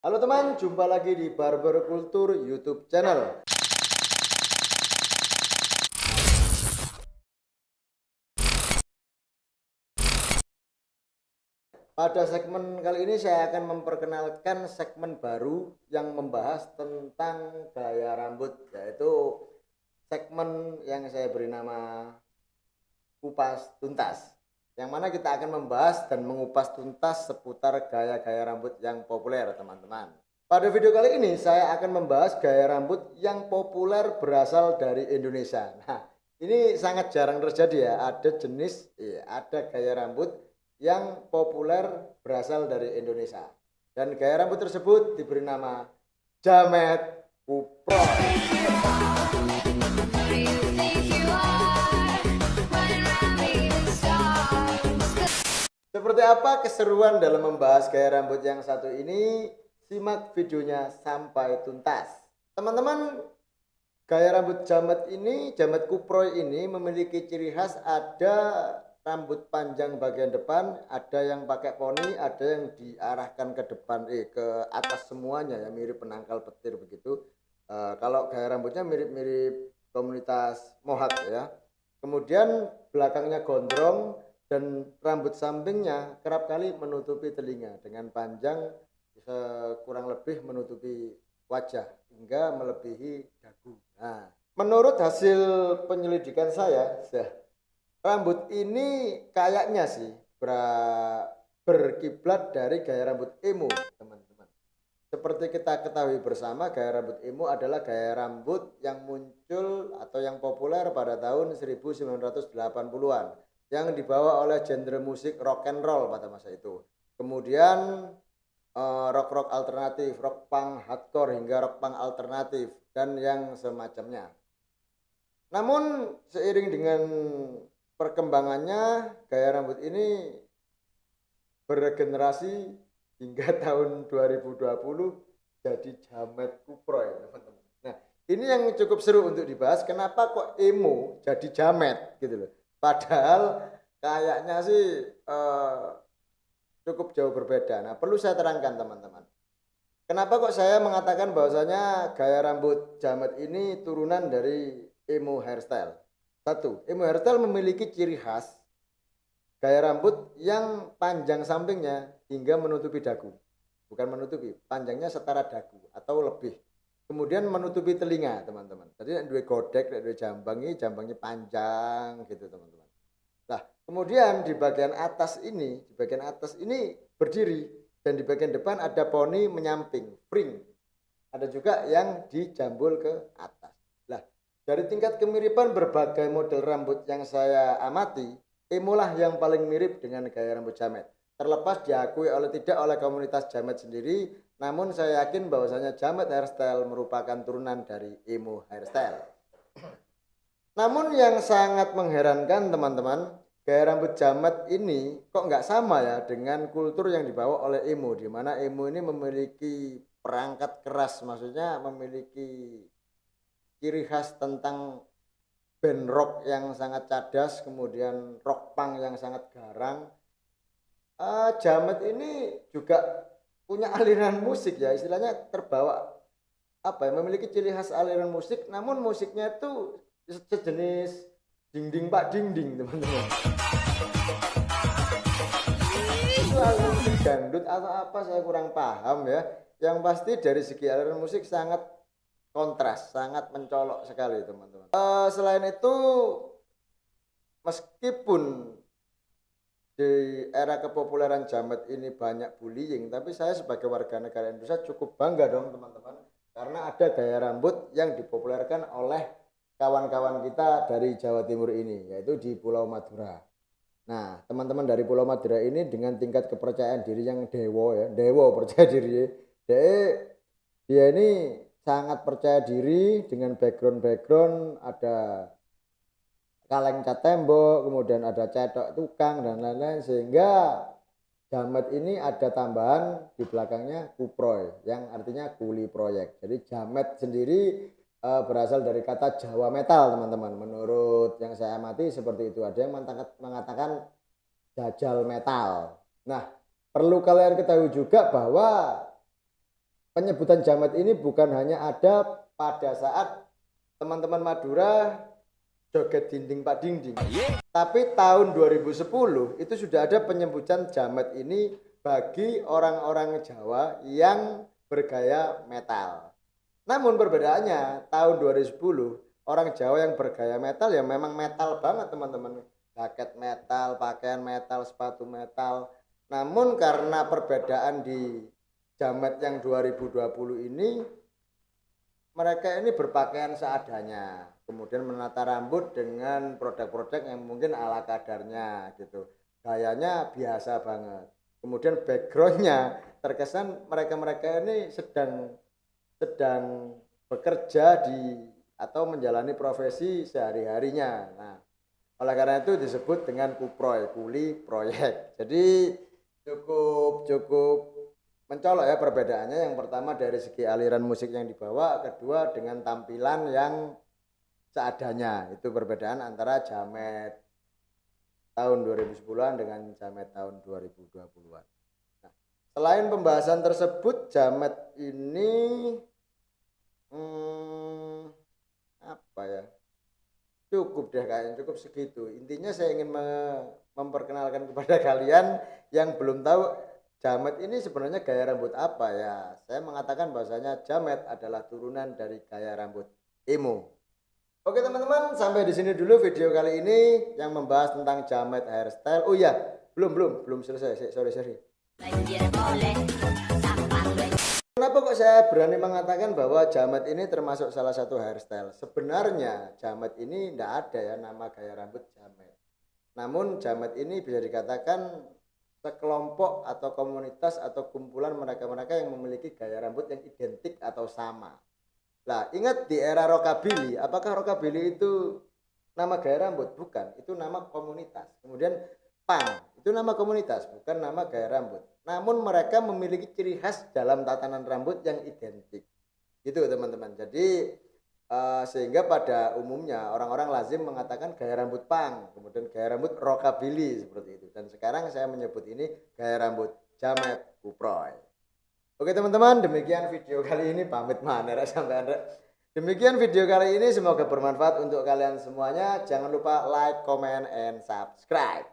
Halo teman, jumpa lagi di Barber Kultur YouTube channel. Pada segmen kali ini saya akan memperkenalkan segmen baru yang membahas tentang gaya rambut, yaitu segmen yang saya beri nama Kupas Tuntas. Yang mana kita akan membahas dan mengupas tuntas seputar gaya-gaya rambut yang populer, teman-teman. Pada video kali ini saya akan membahas gaya rambut yang populer berasal dari Indonesia. Nah, ini sangat jarang terjadi ya, ada gaya rambut yang populer berasal dari Indonesia. Dan gaya rambut tersebut diberi nama Jamet Kupro. Seperti apa keseruan dalam membahas gaya rambut yang satu ini? Simak videonya sampai tuntas. Teman-teman, gaya rambut jamet kuproy ini memiliki ciri khas, ada rambut panjang bagian depan, ada yang pakai poni, ada yang diarahkan ke depan, ke atas semuanya ya, mirip penangkal petir begitu. Kalau gaya rambutnya mirip-mirip komunitas Mohawk ya. Kemudian belakangnya gondrong dan rambut sampingnya kerap kali menutupi telinga dengan panjang kurang lebih menutupi wajah hingga melebihi dagu. Nah, menurut hasil penyelidikan saya, rambut ini kayaknya sih berkiblat dari gaya rambut emo, teman-teman. Seperti kita ketahui bersama, gaya rambut emo adalah gaya rambut yang muncul atau yang populer pada tahun 1980-an yang dibawa oleh genre musik rock and roll pada masa itu. Kemudian rock alternatif, rock punk hardcore hingga rock punk alternatif dan yang semacamnya. Namun seiring dengan perkembangannya, gaya rambut ini beregenerasi hingga tahun 2020 jadi jamet kuproy, teman-teman. Nah, ini yang cukup seru untuk dibahas, kenapa kok emo jadi jamet gitu loh. Padahal kayaknya sih cukup jauh berbeda. Nah, perlu saya terangkan teman-teman. Kenapa kok saya mengatakan bahwasanya gaya rambut jamet ini turunan dari emo hairstyle? Satu, emo hairstyle memiliki ciri khas gaya rambut yang panjang sampingnya hingga menutupi dagu. Bukan menutupi, panjangnya setara dagu atau lebih. Kemudian menutupi telinga, teman-teman. Jadi dua godek, dua jambangnya panjang gitu, teman-teman. Nah, kemudian di bagian atas ini berdiri dan di bagian depan ada poni menyamping, fring. Ada juga yang dijambul ke atas. Nah, dari tingkat kemiripan berbagai model rambut yang saya amati, imolah yang paling mirip dengan gaya rambut jamet. Terlepas diakui oleh tidak oleh komunitas jamet sendiri, namun saya yakin bahwasanya jamet hairstyle merupakan turunan dari emo hairstyle. Namun yang sangat mengherankan teman-teman, gaya rambut jamet ini kok nggak sama ya dengan kultur yang dibawa oleh emo, di mana emo ini memiliki perangkat keras, maksudnya memiliki ciri khas tentang band rock yang sangat cadas, kemudian rock punk yang sangat garang. Jamet ini juga punya aliran musik ya, istilahnya terbawa apa ya, memiliki ciri khas aliran musik, namun musiknya itu sejenis dinding pak dinding, teman-teman. Itu aliran musik dangdut atau apa saya kurang paham ya. Yang pasti dari segi aliran musik sangat kontras, sangat mencolok sekali, teman-teman. Selain itu, meskipun di era kepopuleran jamet ini banyak bullying, tapi saya sebagai warga negara Indonesia cukup bangga dong, teman-teman, karena ada gaya rambut yang dipopulerkan oleh kawan-kawan kita dari Jawa Timur ini, yaitu di Pulau Madura. Nah, teman-teman dari Pulau Madura ini dengan tingkat kepercayaan diri yang dewo percaya diri. Dia ini sangat percaya diri dengan background ada kaleng cat tembok, kemudian ada cetok tukang dan lain-lain, sehingga jamet ini ada tambahan di belakangnya kuproy yang artinya kuli proyek. Jadi jamet sendiri berasal dari kata Jawa metal, teman-teman. Menurut yang saya amati seperti itu. Ada yang mengatakan jajal metal. Nah, perlu kalian ketahui juga bahwa penyebutan jamet ini bukan hanya ada pada saat teman-teman Madura joget dinding pak dinding, tapi tahun 2010 itu sudah ada penyebutan jamet ini bagi orang-orang Jawa yang bergaya metal. Namun perbedaannya tahun 2010 orang Jawa yang bergaya metal ya memang metal banget teman-teman, jaket metal, pakaian metal, sepatu metal. Namun karena perbedaan di jamet yang 2020 ini, mereka ini berpakaian seadanya, kemudian menata rambut dengan produk-produk yang mungkin ala kadarnya gitu, gayanya biasa banget. Kemudian backgroundnya terkesan mereka-mereka ini sedang bekerja di atau menjalani profesi sehari-harinya. Nah, oleh karena itu disebut dengan kuproy, kuli proyek. Jadi cukup mencolok ya perbedaannya. Yang pertama dari segi aliran musik yang dibawa, kedua dengan tampilan yang seadanya. Itu perbedaan antara jamet tahun 2010-an dengan jamet tahun 2020-an. Nah, selain pembahasan tersebut, jamet ini apa ya? Cukup deh kayaknya, cukup segitu. Intinya saya ingin memperkenalkan kepada kalian yang belum tahu jamet ini sebenarnya gaya rambut apa ya. Saya mengatakan bahwasanya jamet adalah turunan dari gaya rambut emo. Oke teman-teman, sampai di sini dulu video kali ini yang membahas tentang jamet hairstyle. Oh iya, belum selesai. Sorry. Kenapa kok saya berani mengatakan bahwa jamet ini termasuk salah satu hairstyle? Sebenarnya jamet ini tidak ada ya nama gaya rambut jamet. Namun jamet ini bisa dikatakan sekelompok atau komunitas atau kumpulan mereka-mereka yang memiliki gaya rambut yang identik atau sama. Nah, ingat di era rockabilly, apakah rockabilly itu nama gaya rambut? Bukan, itu nama komunitas. Kemudian punk, itu nama komunitas, bukan nama gaya rambut. Namun mereka memiliki ciri khas dalam tatanan rambut yang identik. Gitu teman-teman. Jadi sehingga pada umumnya orang-orang lazim mengatakan gaya rambut punk, kemudian gaya rambut rockabilly seperti itu. Dan sekarang saya menyebut ini gaya rambut jamet kuproy. Oke teman-teman, demikian video kali ini, pamit mana sampai Anda. Demikian video kali ini, semoga bermanfaat untuk kalian semuanya. Jangan lupa like, comment, and subscribe.